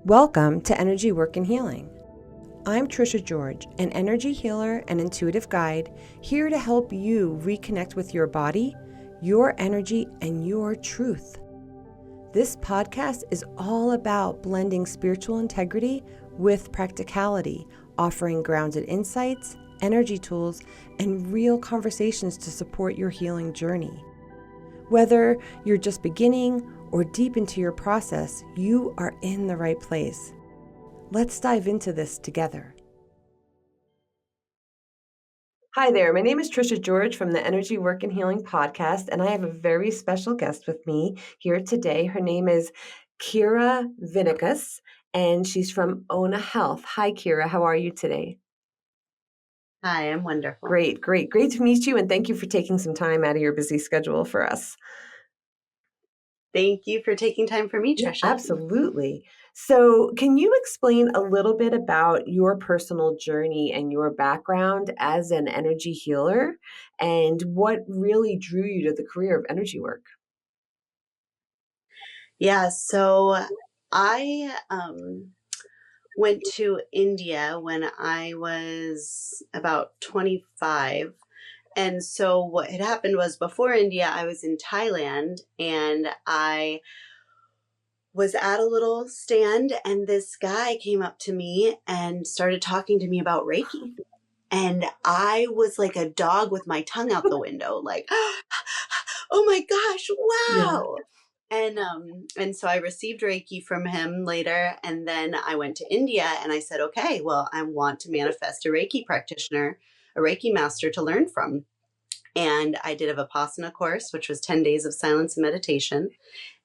Welcome to Energy Work and Healing. I'm Tricia George, an energy healer and intuitive guide, here to help you reconnect with your body, your energy, and your truth. This podcast is all about blending spiritual integrity with practicality, offering grounded insights, energy tools, and real conversations to support your healing journey. Whether you're just beginning or deep into your process, you are in the right place. Let's dive into this together. Hi there, my name is Tricia George from the Energy Work and Healing podcast, and I have a very special guest with me here today. Her name is Kira Vinikas, and she's from Ona Health. Hi, Kira. How are you today? Hi, I'm wonderful. Great to meet you, and thank you for taking some time out of your busy schedule for us. Thank you for taking time for me, Tricia. Absolutely. So, can you explain a little bit about your personal journey and your background as an energy healer and what really drew you to the career of energy work? Yeah, so I went to India when I was about 25. And so what had happened was before India, I was in Thailand and I was at a little stand and this guy came up to me and started talking to me about Reiki. And I was like a dog with my tongue out the window, like, oh my gosh, wow. And so I received Reiki from him later. And then I went to India and I said, okay, well, I want to manifest a Reiki practitioner, a Reiki master to learn from. And I did a Vipassana course, which was 10 days of silence and meditation.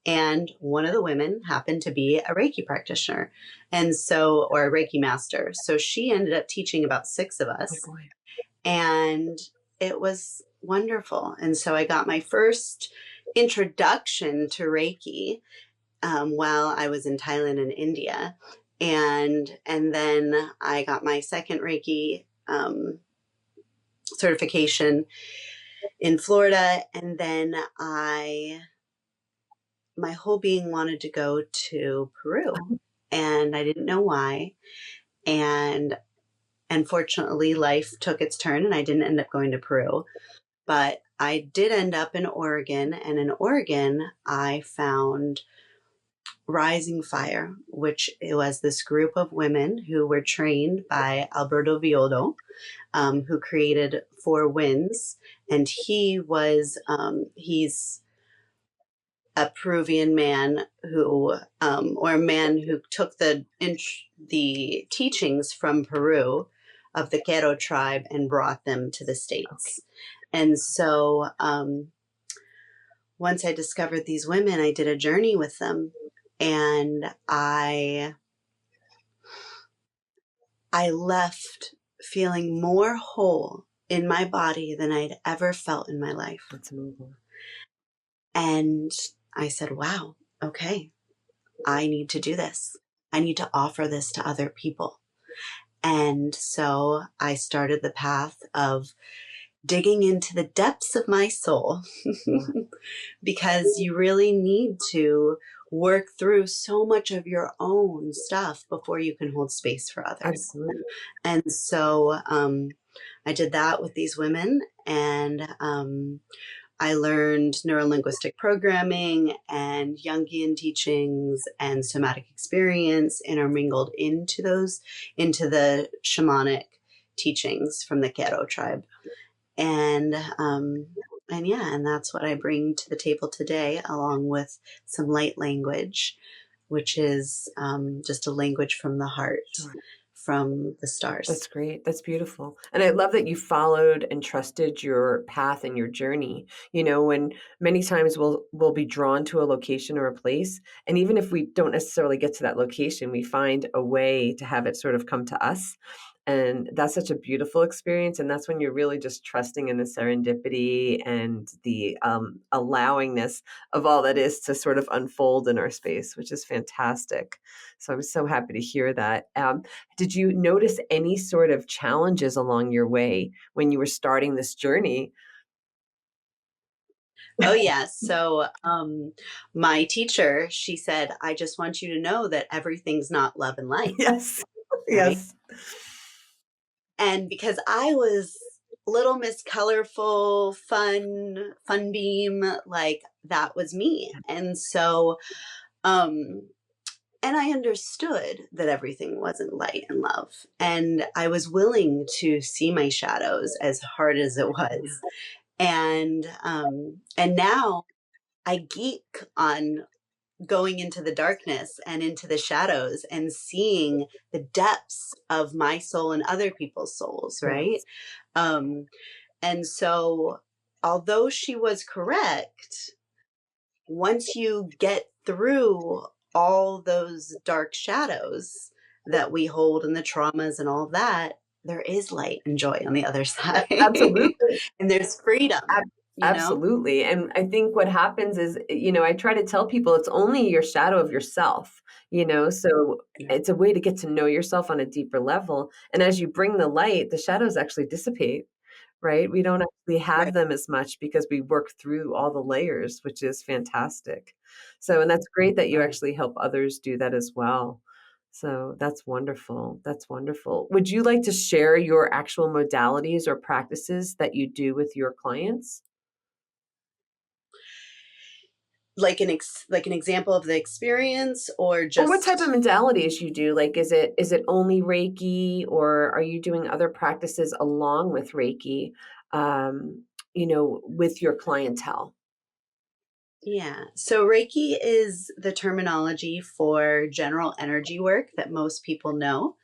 And one of the women happened to be a Reiki practitioner or a Reiki master. So she ended up teaching about 6 of us. Oh, boy. And it was wonderful. And so I got my first introduction to Reiki while I was in Thailand and India. And then I got my second Reiki certification in Florida. And then my whole being wanted to go to Peru. And I didn't know why. And unfortunately, life took its turn and I didn't end up going to Peru. But I did end up in Oregon. And in Oregon, I found Rising Fire, which it was this group of women who were trained by Alberto Viodo, who created Four Winds. And he's a Peruvian man or a man who took the teachings from Peru of the Quero tribe and brought them to the States. Okay. And so once I discovered these women, I did a journey with them, and I left feeling more whole in my body than I'd ever felt in my life. That's amazing. And I said, wow, okay, I need to do this. I need to offer this to other people. And so I started the path of digging into the depths of my soul because you really need to work through so much of your own stuff before you can hold space for others. Absolutely. And so I did that with these women, and I learned neurolinguistic programming and Jungian teachings and somatic experience intermingled into the shamanic teachings from the Quero tribe. And that's what I bring to the table today, along with some light language, which is just a language from the heart. Sure. From the stars. That's great. That's beautiful. And I love that you followed and trusted your path and your journey. You know, when many times we'll be drawn to a location or a place, and even if we don't necessarily get to that location, we find a way to have it sort of come to us. And that's such a beautiful experience. And that's when you're really just trusting in the serendipity and the allowingness of all that is to sort of unfold in our space, which is fantastic. So I'm so happy to hear that. Did you notice any sort of challenges along your way when you were starting this journey? Oh yeah. So my teacher, she said, I just want you to know that everything's not love and light, Yes. right? Yes. And because I was Little Miss Colorful, fun beam, like that was me. And so and I understood that everything wasn't light and love. And I was willing to see my shadows as hard as it was. And now I geek on going into the darkness and into the shadows and seeing the depths of my soul and other people's souls, right? Yes. Um, and so, although she was correct, once you get through all those dark shadows that we hold and the traumas and all of that, there is light and joy on the other side. Absolutely. And there's freedom, you know? Absolutely. And I think what happens is, I try to tell people it's only your shadow of yourself, so it's a way to get to know yourself on a deeper level. And as you bring the light, the shadows actually dissipate, right? We don't actually have Right, them as much because we work through all the layers, which is fantastic. So, and that's great that you right. actually help others do that as well. So that's wonderful. That's wonderful. Would you like to share your actual modalities or practices that you do with your clients? Like an example of the experience, or Or what type of just modalities you do? Like, is it only Reiki, or are you doing other practices along with Reiki, with your clientele? yeah. So Reiki is the terminology for general energy work that most people know.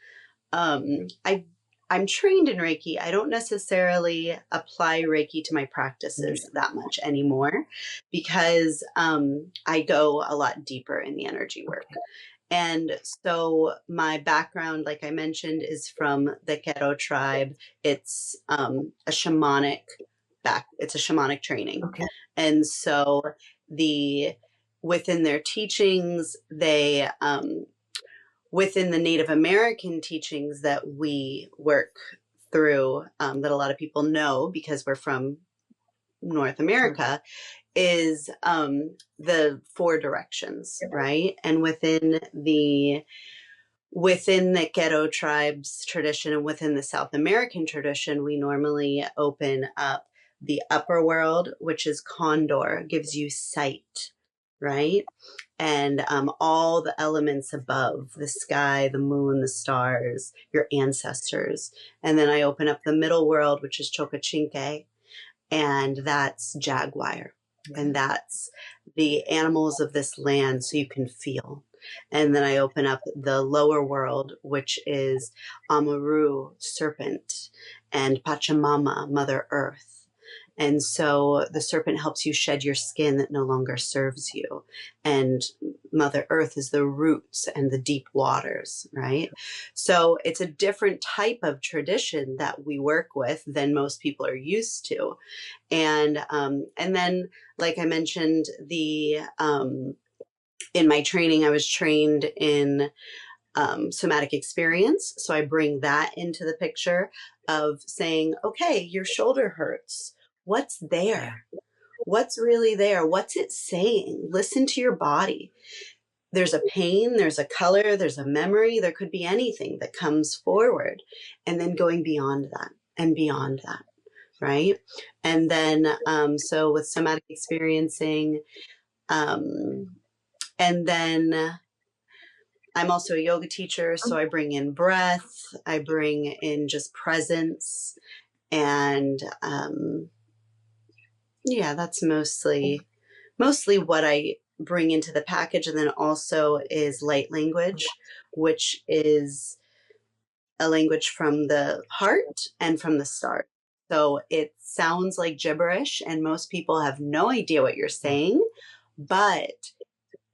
I'm trained in Reiki. I don't necessarily apply Reiki to my practices that much anymore because I go a lot deeper in the energy work. Okay. And so my background, like I mentioned, is from the Kero tribe. It's a shamanic it's a shamanic training. Okay. And so the within their teachings, they within the Native American teachings that we work through, that a lot of people know because we're from North Sure. America, is the four directions, right? And within the Ghetto tribes tradition and within the South American tradition, we normally open up the upper world, which is Condor, gives you sight, right? And all the elements above the sky, the moon, the stars, your ancestors. And then I open up the middle world, which is Chocochinque, and that's Jaguar. And that's the animals of this land so you can feel. And then I open up the lower world, which is Amaru, serpent, and Pachamama, Mother Earth. And so the serpent helps you shed your skin that no longer serves you. And Mother Earth is the roots and the deep waters, right? So it's a different type of tradition that we work with than most people are used to. And then, like I mentioned, the in my training, I was trained in somatic experience. So I bring that into the picture of saying, okay, your shoulder hurts. What's Yeah. there? What's really there? What's it saying? Listen to your body. There's a pain, there's a color, there's a memory, there could be anything that comes forward. And then going beyond that and beyond that, right? And then, so with somatic experiencing, um, and then I'm also a yoga teacher, so I bring in breath, I bring in just presence, and yeah, that's mostly what I bring into the package. And then also is light language, which is a language from the heart and from the start. So it sounds like gibberish, and most people have no idea what you're Yeah. saying, but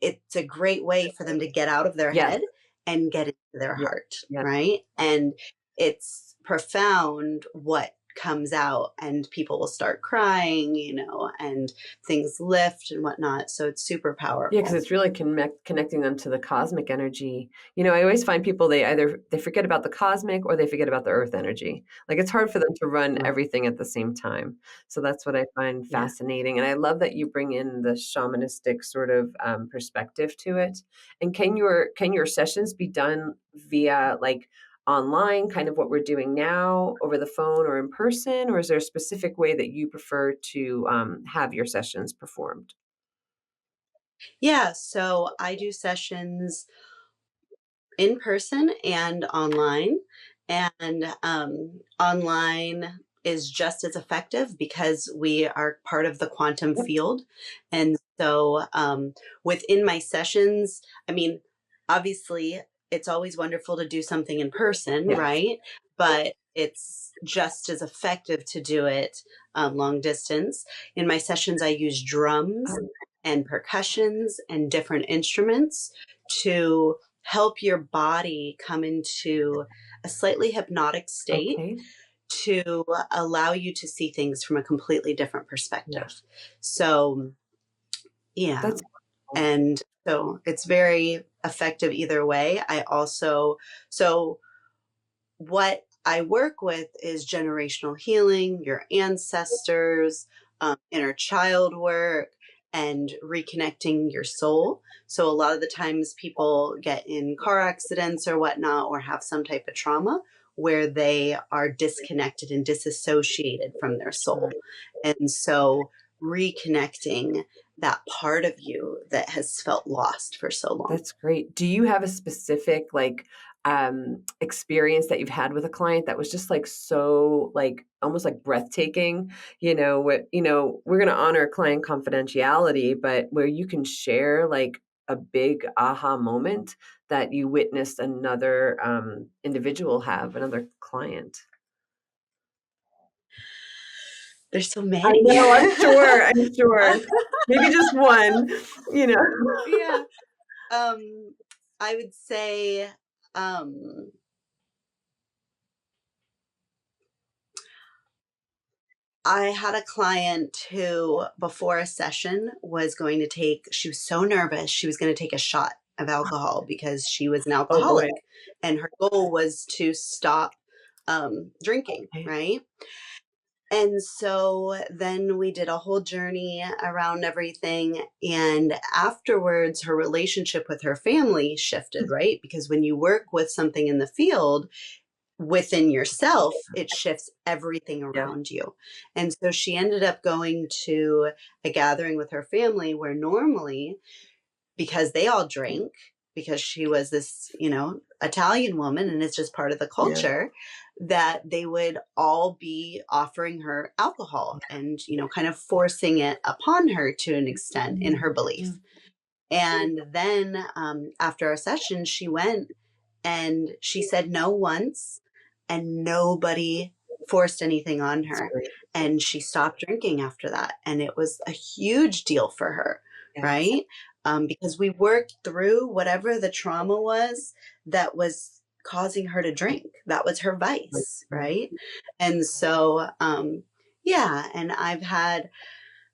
it's a great way for them to get out of their Yes. head and get into their Yeah. heart, Yeah. right? And it's profound what comes out, and people will start crying, and things lift and whatnot. So it's super powerful. Yeah, because it's really connecting them to the cosmic energy. I always find people, they forget about the cosmic or they forget about the earth energy. Like, it's hard for them to run Right. everything at the same time. So that's what I find fascinating. And I love that you bring in the shamanistic sort of perspective to it. And can your sessions be done via like online, kind of what we're doing now, over the phone or in person? Or is there a specific way that you prefer to have your sessions performed? Yeah, so I do sessions in person and online. And online is just as effective because we are part of the quantum Yep. field. And so within my sessions, I mean, obviously, it's always wonderful to do something in person, Yes. right? But it's just as effective to do it long distance. In my sessions, I use drums and percussions and different instruments to help your body come into a slightly hypnotic state, Okay. to allow you to see things from a completely different perspective. Yeah. So, yeah. That's And so it's very effective either way. So what I work with is generational healing, your ancestors, inner child work, and reconnecting your soul. So a lot of the times people get in car accidents or whatnot, or have some type of trauma where they are disconnected and disassociated from their soul. And so reconnecting that part of you that has felt lost for so long. That's great. Do you have a specific experience that you've had with a client that was just like so like almost like breathtaking? We're going to honor client confidentiality, but where you can share like a big aha moment that you witnessed another individual have, another client. There's so I many. know, I'm sure. I'm sure. Maybe just one, Yeah. I would say, um, I had a client who, before a session, she was so nervous, she was going to take a shot of alcohol because she was an Oh boy. alcoholic, and her goal was to stop drinking, Okay. right? And so then we did a whole journey around everything. And afterwards, her relationship with her family shifted, right? Because when you work with something in the field within yourself, it shifts everything Yeah. around you. And so she ended up going to a gathering with her family where normally, because they all drank, because she was this, Italian woman, and it's just part of the Yeah. culture, that they would all be offering her alcohol and, kind of forcing it upon her to an extent in her belief. And then after our session, she went and she said no once, and nobody forced anything on her. And she stopped drinking after that. And it was a huge deal for her, Yes. right? Because we worked through whatever the trauma was that was causing her to drink. That was her vice, right? And so, yeah, and I've had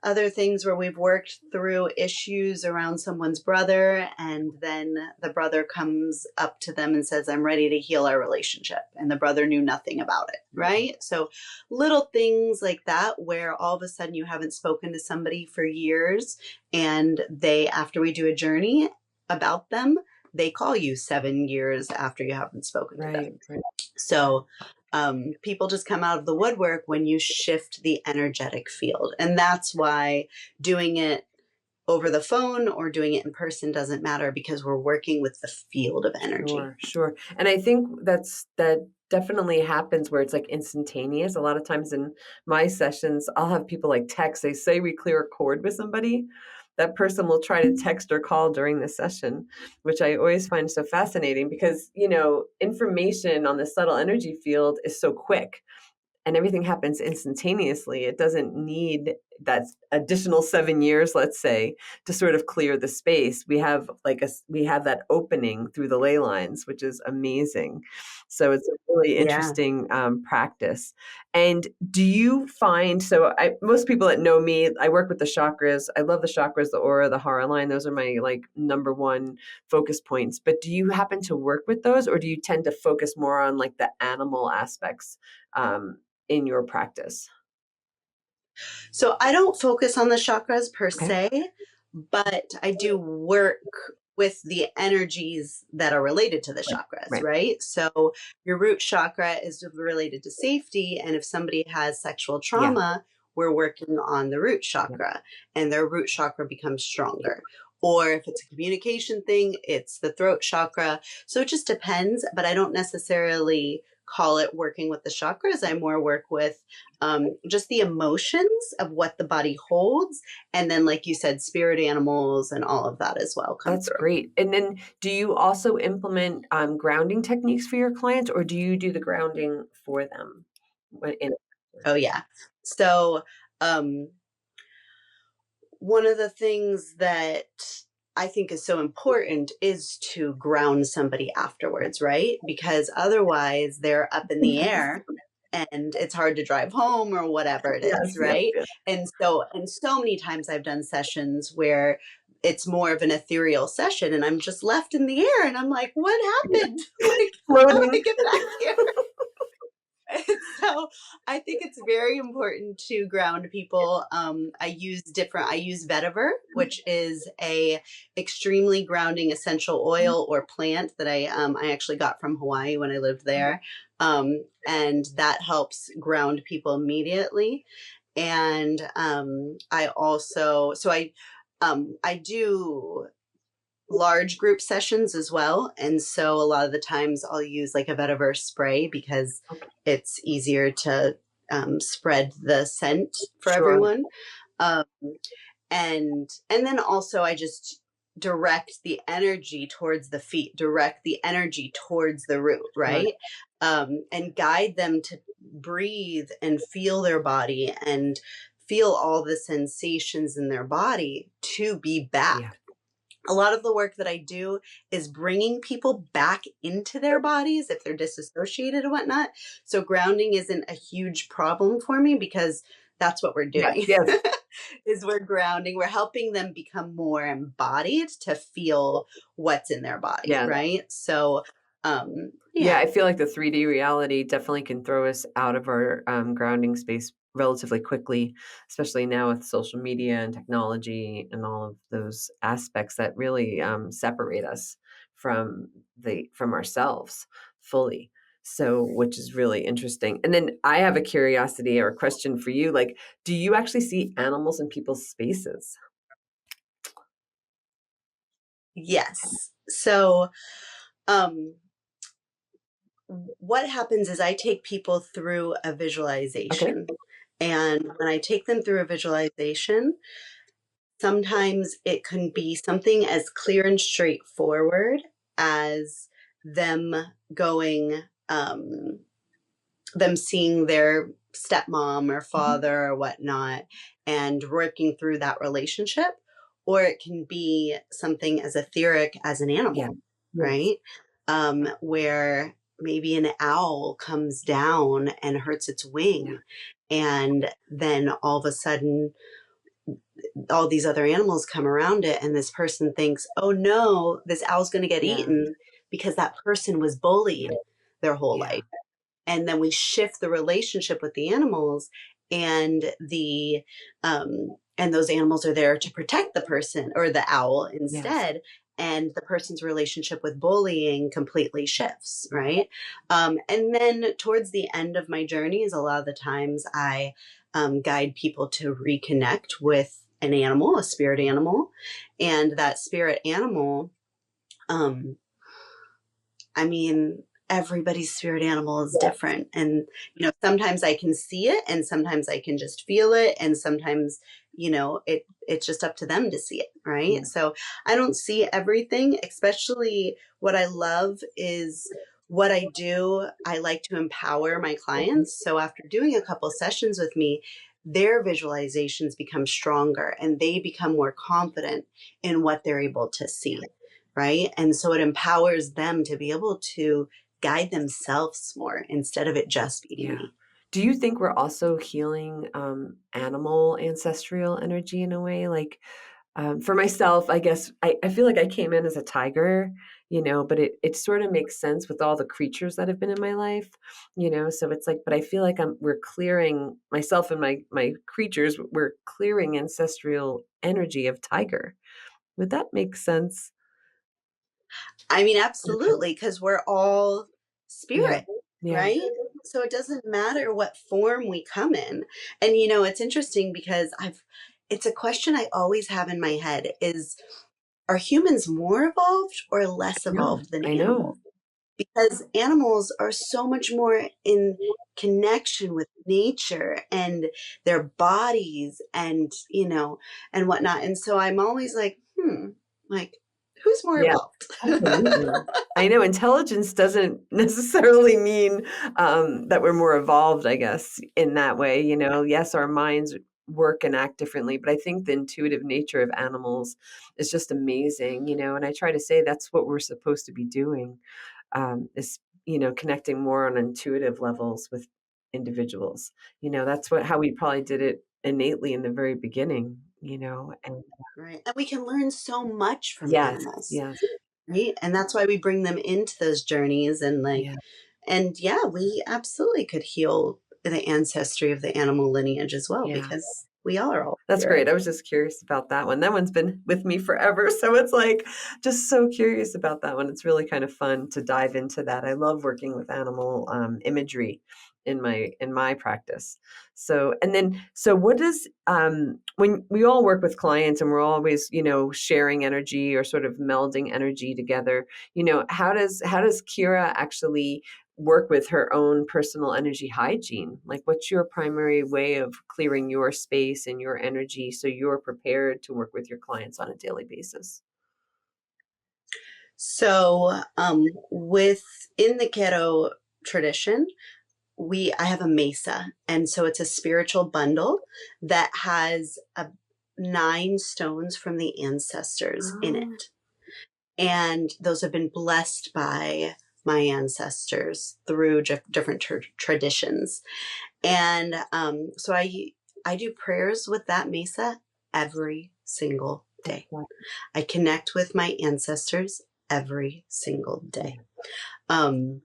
other things where we've worked through issues around someone's brother, and then the brother comes up to them and says, I'm ready to heal our relationship, and the brother knew nothing about it, right? So little things like that, where all of a sudden you haven't spoken to somebody for years, and after we do a journey about them, they call you 7 years after you haven't spoken to them. Right. So people just come out of the woodwork when you shift the energetic field. And that's why doing it over the phone or doing it in person doesn't matter, because we're working with the field of energy. Sure. And I think that definitely happens where it's like instantaneous. A lot of times in my sessions, I'll have people like text. They say we clear a chord with somebody. That person will try to text or call during the session, which I always find so fascinating because, information on the subtle energy field is so quick. and everything happens instantaneously. It doesn't need that additional 7 years, let's say, to sort of clear the space. We have that opening through the ley lines, which is amazing. So it's a really Yeah. interesting practice. And do you find, most people that know me, I work with the chakras. I love the chakras, the aura, the hara line. Those are my number one focus points. But do you happen to work with those, or do you tend to focus more on the animal aspects in your practice? So I don't focus on the chakras per Okay. se, but I do work with the energies that are related to the chakras, Right. right? So your root chakra is related to safety. And if somebody has sexual Yeah. trauma, we're working on the root Yeah. chakra and their root chakra becomes stronger. Or if it's a communication thing, it's the throat chakra. So it just depends, but I don't necessarily call it working with the chakras. I more work with just the emotions of what the body holds. And then, like you said, spirit animals and all of that as well come That's through. great. And then do you also implement grounding techniques for your clients, or do you do the grounding for them? Oh, yeah. So, one of the things that I think is so important is to ground somebody afterwards, right? Because otherwise they're up in the Yes. air and it's hard to drive home or whatever it Yes, is, yes, right? yes. And so many times I've done sessions where it's more of an ethereal session and I'm just left in the air and I'm like, what happened? Like, how do I Floating. get back here? So I think it's very important to ground people. I use vetiver, which is a extremely grounding essential oil or plant that I actually got from Hawaii when I lived there, and that helps ground people immediately. And I do large group sessions as well. And so a lot of the times I'll use like a vetiver spray because Okay. it's easier to spread the scent for Sure. everyone. Um, and then also I just direct the energy towards the feet, direct the energy towards the root, Right. right? And guide them to breathe and feel their body and feel all the sensations in their body to be back. Yeah. A lot of the work that I do is bringing people back into their bodies if they're disassociated and whatnot. So grounding isn't a huge problem for me because that's what we're Yes. doing. Yes. Is we're grounding, we're helping them become more embodied to feel what's in their body, Yeah. right? So Yeah, yeah. I feel like the 3D reality definitely can throw us out of our grounding space relatively quickly, especially now with social media and technology and all of those aspects that really separate us from ourselves fully. So, which is really interesting. And then I have a curiosity or a question for you. Do you actually see animals in people's spaces? Yes. So um what happens is I take people through a Okay. visualization. And when I take them through a visualization, sometimes it can be something as clear and straightforward as them going, them seeing their stepmom or Mhm. father or whatnot and working through that relationship. Or it can be something as etheric as an Yeah. animal, Yes. right? Where maybe an owl comes down and hurts its Yeah. wing. And then all of a sudden, all these other animals come around it, and this person thinks, oh no, this owl's going to get Yeah. eaten because that person was bullied their whole Yeah. life. And then we shift the relationship with the animals, and those animals are there to protect the person or the owl Yes. instead, and the person's relationship with bullying completely shifts, right? And then towards the end of my journeys, a lot of the times I guide people to reconnect with an animal, a spirit animal, and that spirit animal, um, I mean, everybody's spirit animal is Yes. different. And, sometimes I can see it and sometimes I can just feel it. And sometimes, it's just up to them to see it. Right. Yeah. So I don't see everything, especially what I love is what I do, I like to empower my clients. So after doing a couple sessions with me, their visualizations become stronger and they become more confident in what they're able to see, right? And so it empowers them to be able to guide themselves more instead of it just being me. Do you think we're also healing animal ancestral energy in a way? Like for myself, I guess I feel like I came in as a tiger, but it sort of makes sense with all the creatures that have been in my life, so it's like, but I feel like we're clearing myself and my creatures, we're clearing ancestral energy of tiger. Would that make sense? I mean, absolutely, because we're all Yeah. spirit, Yeah. right? So it doesn't matter what form we come in. And it's interesting because it's a question I always have in my head is, are humans more evolved or less No, evolved than I know. animals? Because animals are so much more in connection with nature and their bodies and, and whatnot. And so I'm always like, like, who's more Yeah, evolved? absolutely. I know intelligence doesn't necessarily mean that we're more evolved, I guess, in that way. Yes, our minds work and act differently, but I think the intuitive nature of animals is just amazing, and I try to say that's what we're supposed to be doing, is, connecting more on intuitive levels with individuals. That's how we probably did it innately in the very beginning, and Right. And we can learn so much from yes, animals, yes, right? And that's why we bring them into those journeys yeah. and yeah, we absolutely could heal the ancestry of the animal lineage as well Yeah. because we all are all That's spirit. great. I was just curious about that one. That one's been with me forever. So it's like just so curious about that one. It's really kind of fun to dive into that. I love working with animal imagery in my practice. So what does when we all work with clients and we're always, sharing energy or sort of melding energy together, how does Kira actually work with her own personal energy hygiene? Like, what's your primary way of clearing your space and your energy so you're prepared to work with your clients on a daily basis? So, within the Ghetto tradition, I have a mesa, and so it's a spiritual bundle that has 9 stones from the ancestors in Oh, it. And those have been blessed by my ancestors through different traditions. And so I do prayers with that mesa every single that's day. right. I connect with my ancestors every single day. Um,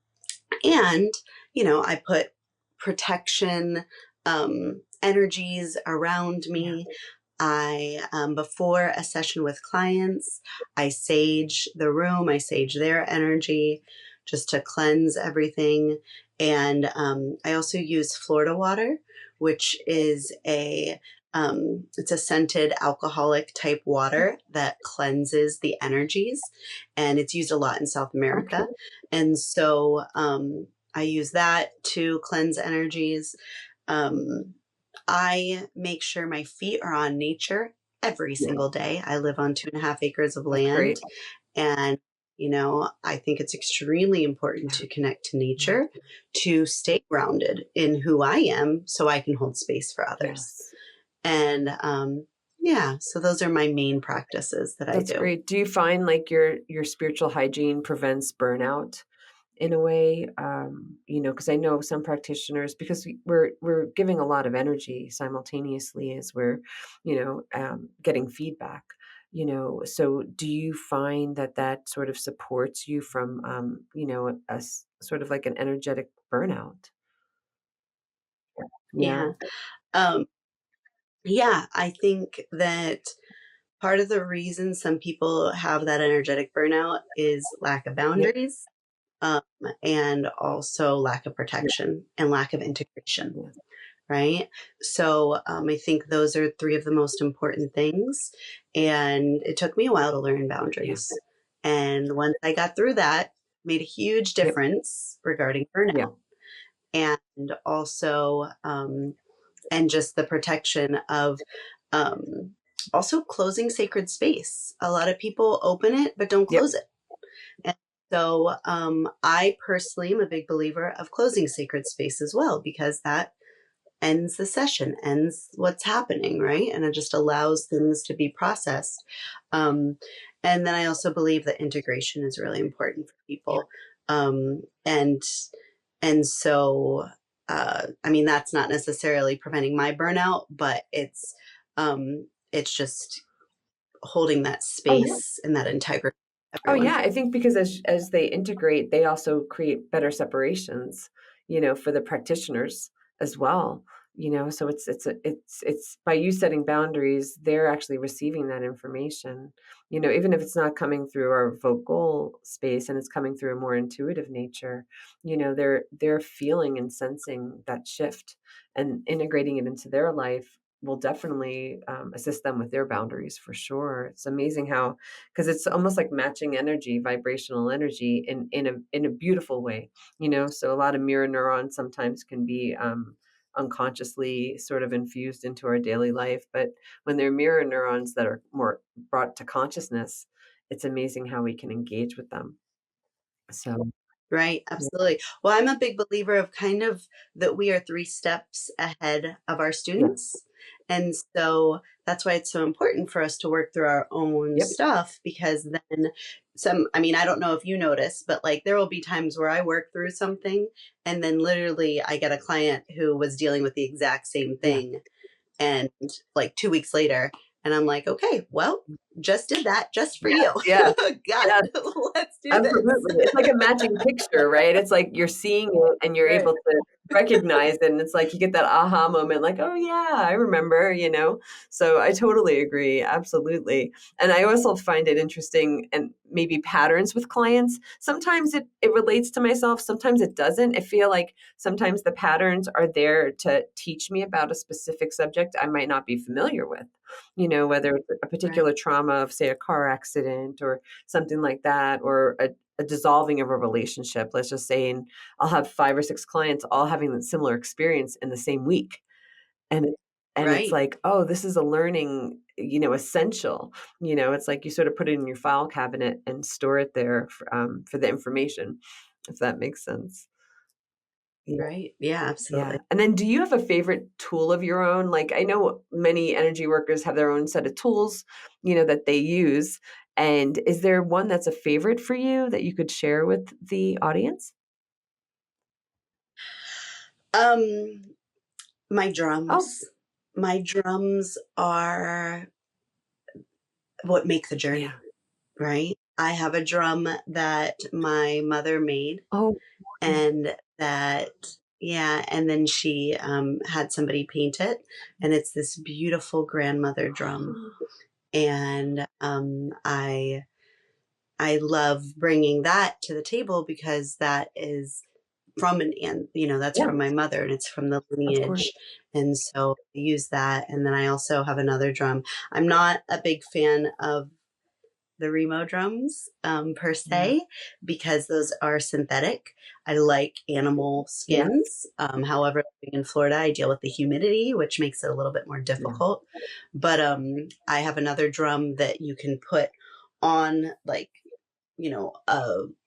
and I put protection energies around Yeah. me. I before a session with clients, I sage the room, I sage their energy just to cleanse everything. And I also use Florida water, which is it's a scented alcoholic type water that cleanses the energies, and it's used a lot in South Okay. America. And so I use that to cleanse energies. Um, I make sure my feet are on nature every Yeah. single day. I live on 2.5 acres of That's land, great. and I think it's extremely important Yeah. to connect to Yeah. nature to stay grounded in who I am so I can hold space for others. Yes. And yeah, so those are my main practices that I That's do. great. Do you find like your spiritual hygiene prevents burnout in a way? Because I know some practitioners, because we're giving a lot of energy simultaneously as we're, getting feedback. So do you find that sort of supports you from, sort of like an energetic burnout? Yeah. Yeah. Um, yeah, I think that part of the reason some people have that energetic burnout is lack of Yep. boundaries, um, and also lack of Yeah. protection and lack of integration, Yeah. right? So I think those are 3 of the most important things. And it took me a while to learn Yeah. boundaries. And once I got through that, made a huge Yep. difference regarding Yeah. burnout. And also, and just the protection of um, also closing sacred space. A lot of people open it, but don't Yep. close it. And so I personally am a big believer of closing sacred space as well, because that ends the session, ends what's happening, right? And it just allows things to be processed. Um, and then I also believe that integration is really important for people. Um, and and so I mean, that's not necessarily preventing my burnout, but it's just holding that Oh yeah. space and that integrity for Oh everyone. yeah, I think because as they integrate, they also create better separations, for the practitioners as well. So it's by you setting boundaries, they're actually receiving that information. Even if it's not coming through our vocal space and it's coming through a more intuitive nature, they're feeling and sensing that shift and integrating it into their life will definitely assist them with their boundaries for sure. It's amazing how because it's almost like matching energy, vibrational energy in a beautiful way, So a lot of mirror neurons sometimes can be unconsciously sort of infused into our daily life, but when they're mirror neurons that are more brought to consciousness, it's amazing how we can engage with them. So Right, yeah, absolutely. Well, I'm a big believer of kind of that we are 3 steps ahead of our yeah, students. And so that's why it's so important for us to work through our own yep, stuff, because then I mean, I don't know if you notice, but like there will be times where I work through something and then literally I get a client who was dealing with the exact same yeah. thing, and like 2 weeks later, and I'm like, okay, well, just did that just for you. Yes, yes, Got yes. it. Let's do this. Absolutely. It's like a matching picture, right? It's like you're seeing it and you're Right. able to recognize it, and it's like you get that aha moment, like, "Oh, yeah, I remember." So I totally agree, absolutely. And I also find it interesting and maybe patterns with clients. Sometimes it relates to myself, sometimes it doesn't. I feel like sometimes the patterns are there to teach me about a specific subject I might not be familiar with, whether it's a Right. particular trauma of, say, a car accident or something like that, or a dissolving of a relationship. Let's just say, and I'll have 5 or 6 clients all having a similar experience in the same week, and it's Right. like, oh, this is a learning, essential. It's like you sort of put it in your file cabinet and store it there for the information, if that makes sense. Yeah. Right. Yeah, Yeah. absolutely. And then do you have a favorite tool of your own? Like I know many energy workers have their own set of tools, that they use. And is there one that's a favorite for you that you could share with the audience? Um, my Oh, drums. My drums are what make the yeah. journey, right? I have a drum that my mother made, Oh, and that, yeah, and then she had somebody paint it, and it's this beautiful grandmother drum. And I love bringing that to the table because that is from that's yeah, from my mother and it's from the of course. lineage. And so I use that. And then I also have another drum. I'm not a big fan of the Remo drums per Yeah. se, because those are synthetic. I like animal Yeah. skins. However, living in Florida, I deal with the humidity, which makes it a little bit more Yeah. difficult. But I have another drum that you can put on, like,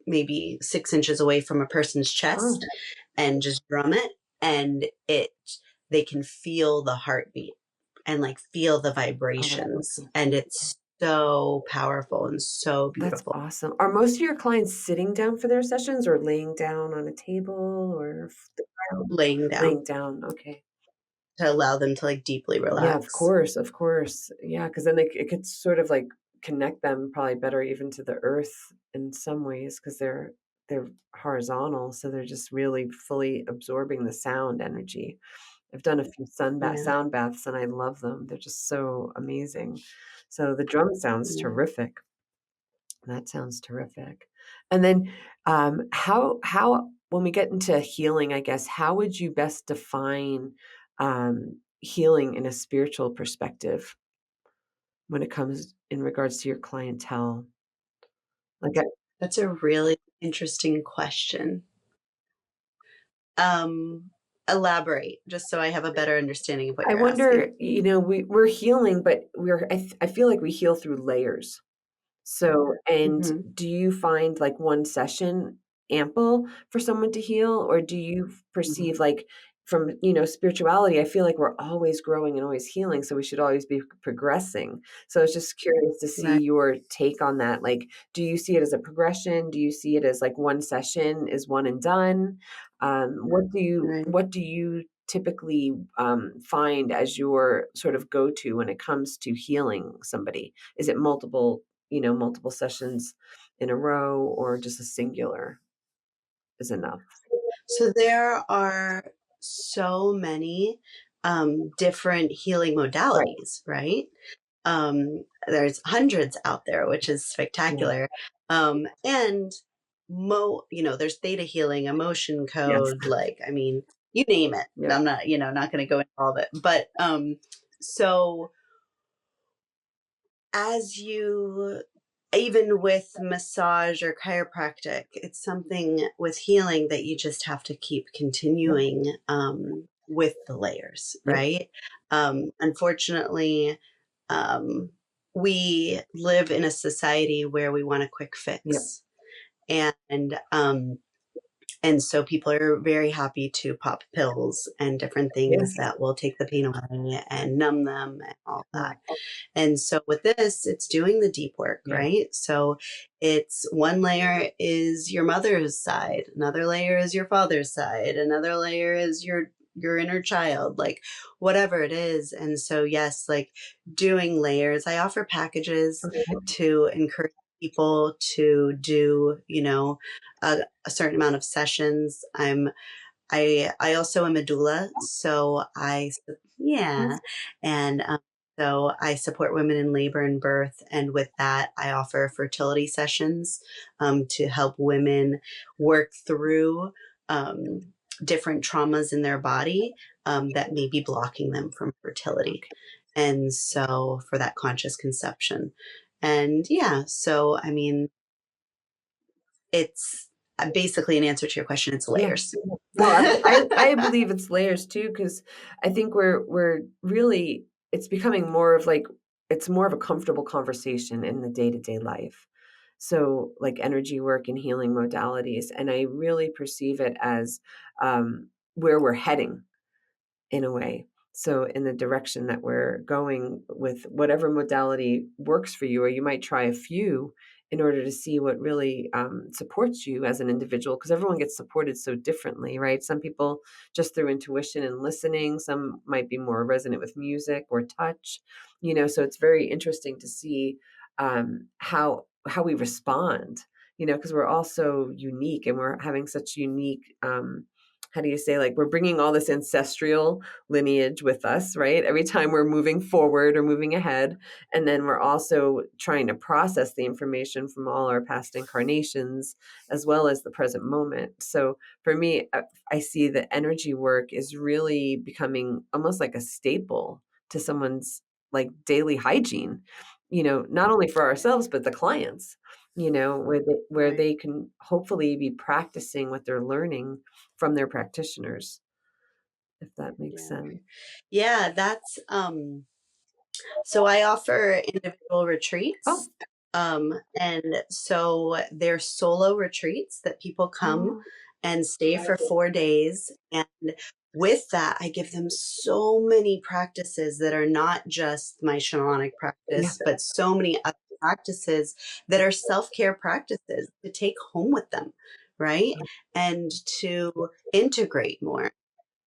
maybe 6 inches away from a person's Oh, chest and just drum it. And they can feel the heartbeat and like feel the oh, that's vibrations. awesome. And it's so powerful and so That's beautiful. awesome. Are most of your clients sitting down for their sessions or laying down on a table or the ground? Laying down Laying down. Okay. to allow them to like deeply Yeah, of relax. course, of course. Yeah, because then it could sort of like connect them probably better even to the earth in some ways because they're horizontal, so they're just really fully absorbing the sound energy. I've done a few Yeah. sound baths and I love them. They're just so amazing. So the drum sounds Yeah. terrific. That sounds terrific. And then how when we get into healing, I guess, how would you best define healing in a spiritual perspective when it comes in regards to your clientele? Like That's a really interesting question. Um, Elaborate just so I have a better understanding of what I you're wonder, asking. we're healing, but I feel like we heal through layers. So, and Mm-hmm. do you find like one session ample for someone to heal, or do you perceive like from, spirituality, I feel like we're always growing and always healing, so we should always be progressing. So I was just curious to see Right. your take on that. Like, do you see it as a progression? Do you see it as like one session is one and done? Right. What do you typically find as your sort of go-to when it comes to healing somebody? Is it multiple sessions in a row, or just a singular is enough? So there are so many different healing Right. modalities, right? There's hundreds out there, which is Yeah. spectacular. And there's theta healing, emotion Yes. code, like, I mean, you name it. Yeah. I'm not, not going to go into all of it. But so as you, even with massage or chiropractic, it's something with healing that you just have to keep Yep. continuing with the layers, Yep. right? Unfortunately, um, we live in a society where we want a quick Yep. fix. And so people are very happy to pop pills and different things Yes. that will take the pain away and numb them and all that. Correct. And so with this, it's doing the deep work, Yeah. right? So it's one layer is your mother's side, another layer is your father's side, another layer is your inner child, like whatever it is. And so yes, like doing layers. I offer packages Okay. to encourage people to do, a certain amount of sessions. I also am a doula, so Yes. yeah, and so I support women in labor and birth, and with that, I offer fertility sessions to help women work through um, different traumas in their body that may be blocking them from fertility, Okay. and so for that conscious conception, and yeah, so I mean, it's basically an answer to your question. It's Yeah. layers. No, I believe it's layers too, because I think we're really, it's becoming more of like, it's more of a comfortable conversation in the day-to-day life. So like energy work and healing modalities, and I really perceive it as where we're heading in a way. So in the direction that we're going with whatever modality works for you, or you might try a few in order to see what really supports you as an individual, because everyone gets supported so differently, right? Some people just through intuition and listening, some might be more resonant with music or touch, so it's very interesting to see how we respond, because we're all so unique, and we're having such unique how do you say, like, we're bringing all this ancestral lineage with us, right? Every time we're moving forward or moving ahead. And then we're also trying to process the information from all our past incarnations as well as the present moment. So for me, I see that energy work is really becoming almost like a staple to someone's like daily hygiene, not only for ourselves, but the clients, where Right. they can hopefully be practicing what they're learning from their practitioners, if that makes Yeah. sense. Yeah, that's so I offer individual Oh, retreats. And so they're solo retreats that people come oh, and stay for 4 days. And with that, I give them so many practices that are not just my shamanic yeah, practice, but so many other practices that are self-care practices to take home with them, right? And to integrate more.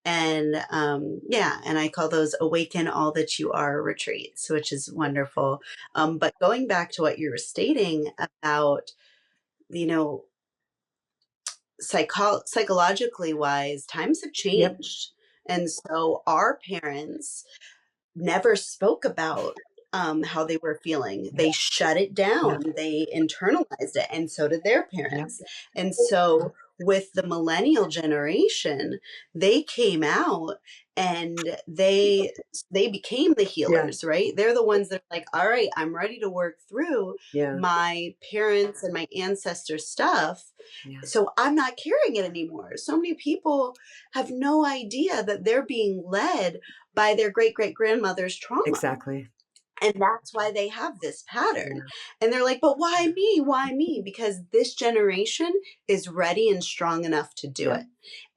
And yeah, and I call those awaken all that you are retreats, which is wonderful. But going back to what you were stating about, you know, psychologically wise, times have yep, changed. And so our parents never spoke about how they were feeling. yeah, They shut it yeah, down, they internalized it, and so did their yep, parents. And so, with the millennial generation, they came out and they became the yeah, healers, right? They're the ones that are like, all right, I'm ready to work through yeah, my parents and my ancestors' stuff, yeah, so I'm not carrying it anymore. So many people have no idea that they're being led by their great great grandmother's trauma. exactly. And that's why they have this pattern. Yeah. And they're like, but why me? Why me? Because this generation is ready and strong enough to do Yeah. it.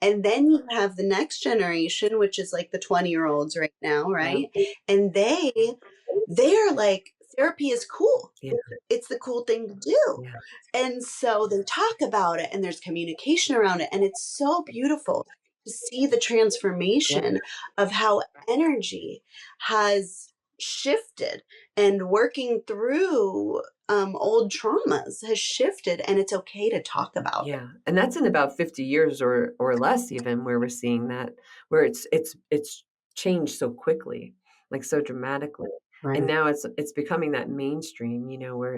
And then you have the next generation, which is like the 20-year-olds right now, right? And they're like, therapy is cool. Yeah. It's the cool thing to do. Yeah. And so they talk about it and there's communication around it. And it's so beautiful to see the transformation of how energy has shifted, and working through old traumas has shifted, and it's okay to talk about it. Yeah. And that's in about 50 years or less even, where we're seeing that, where it's changed so quickly, like so dramatically. And Right. now it's becoming that mainstream, where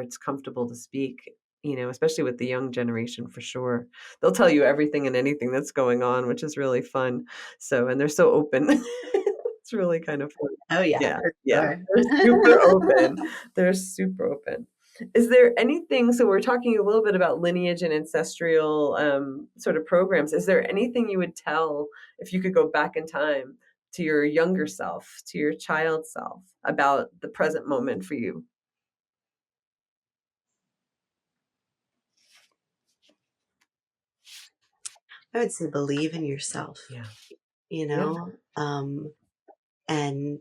it's comfortable to speak, especially with the young generation for sure. They'll tell you everything and anything that's going on, which is really fun. So, and they're so open. It's really kind of fun. Oh yeah, Yeah. for Yeah. sure. They're super open. They're super open. Is there anything, so we're talking a little bit about lineage and ancestral sort of programs. Is there anything you would tell, if you could go back in time, to your younger self, to your child self, about the present moment for you? I would say believe in yourself, Yeah. you Yeah. know, and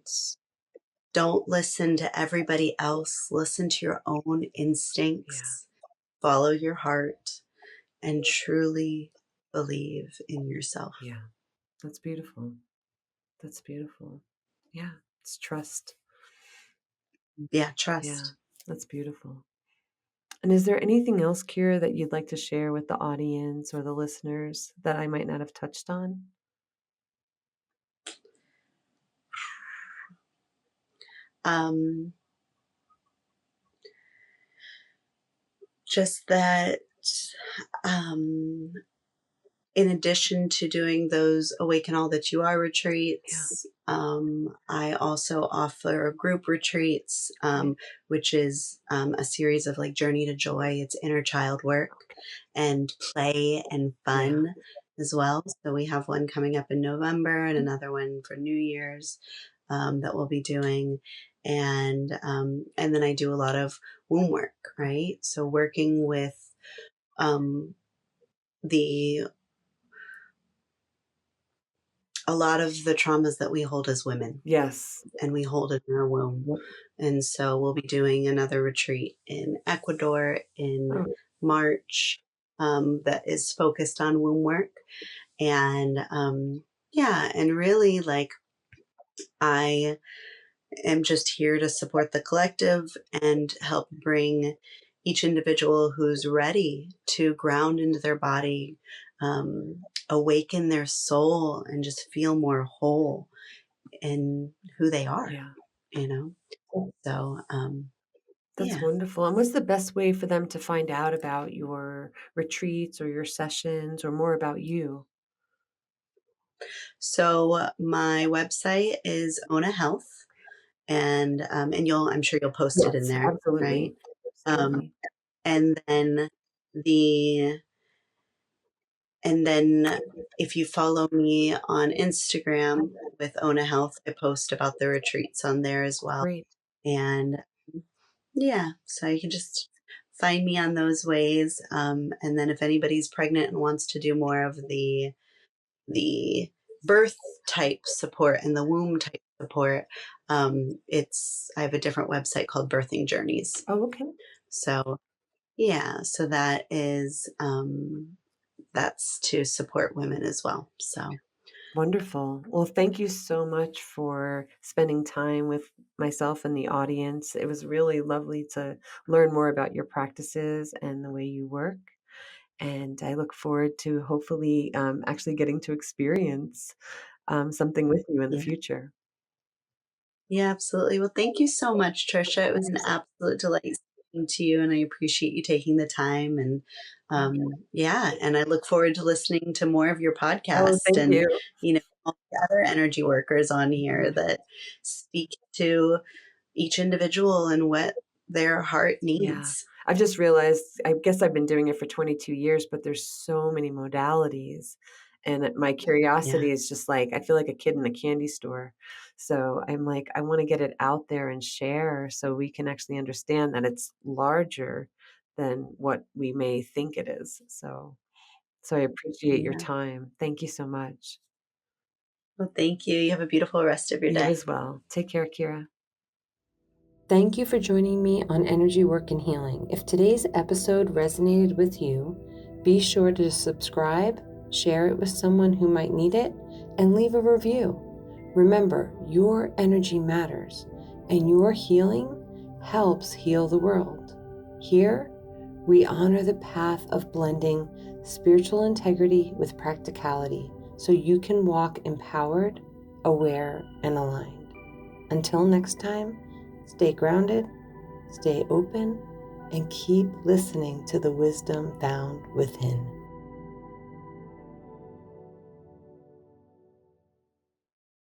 don't listen to everybody else. Listen to your own Yeah. instincts, follow your heart, and truly believe in yourself. Yeah. That's beautiful. That's beautiful. Yeah. It's trust. Yeah, Yeah. trust. That's beautiful. And is there anything else, Kira, that you'd like to share with the audience or the listeners that I might not have touched on? Um, just that um, in addition to doing those Awaken All That You Are Yeah. retreats, I also offer group retreats, which is a series of like Journey to Joy. It's inner child work and play and Yeah. fun as well. So we have one coming up in November and another one for New Year's that we'll be doing. And then I do a lot of womb work, right? So working with the a lot of the traumas that we hold as women Yes. and we hold it in our womb. Yep. And so we'll be doing another retreat in Ecuador in Oh, March that is focused on womb work. And yeah, and really like I am just here to support the collective and help bring each individual who's ready to ground into their body, awaken their soul, and just feel more whole in who they are, yeah. you know? So, That's yeah. wonderful. And what's the best way for them to find out about your retreats or your sessions or more about you? So my website is Ona Health, and I'm sure you'll post it in Yes, there, right? absolutely. Um, Absolutely. and then the and then if you follow me on Instagram with Ona Health, I post about the retreats on there as well. Great. And yeah, so you can just find me on those ways. And then if anybody's pregnant and wants to do more of the birth type support and the womb type support, it's I have a different website called Birthing Journeys. Oh, okay. So yeah, so that's to support women as well. So Wonderful. Well, thank you so much for spending time with myself and the audience. It was really lovely to learn more about your practices and the way you work. And I look forward to hopefully actually getting to experience something with you in the yeah. future. Yeah, absolutely. Well, thank you so much, Tricia. It was an absolute delight speaking to you, and I appreciate you taking the time. And yeah, and I look forward to listening to more of your Oh, podcast thank and, you. all the other energy workers on here that speak to each individual and what their heart Yeah. needs. I've just realized, I guess I've been doing it for 22 years, but there's so many modalities And my Yeah. curiosity is just like, I feel like a kid in a candy store. So I'm like, I want to get it out there and share so we can actually understand that it's larger than what we may think it is. So I appreciate your Yeah. time. Thank you so much. Well, thank you. You have a beautiful rest of your You day. as well. Take care, Kira. Thank you for joining me on Energy Work and Healing. If today's episode resonated with you, be sure to subscribe, share it with someone who might need it, and leave a review. Remember, your energy matters, and your healing helps heal the world. Here, we honor the path of blending spiritual integrity with practicality so you can walk empowered, aware, and aligned. Until next time, stay grounded, stay open, and keep listening to the wisdom found within.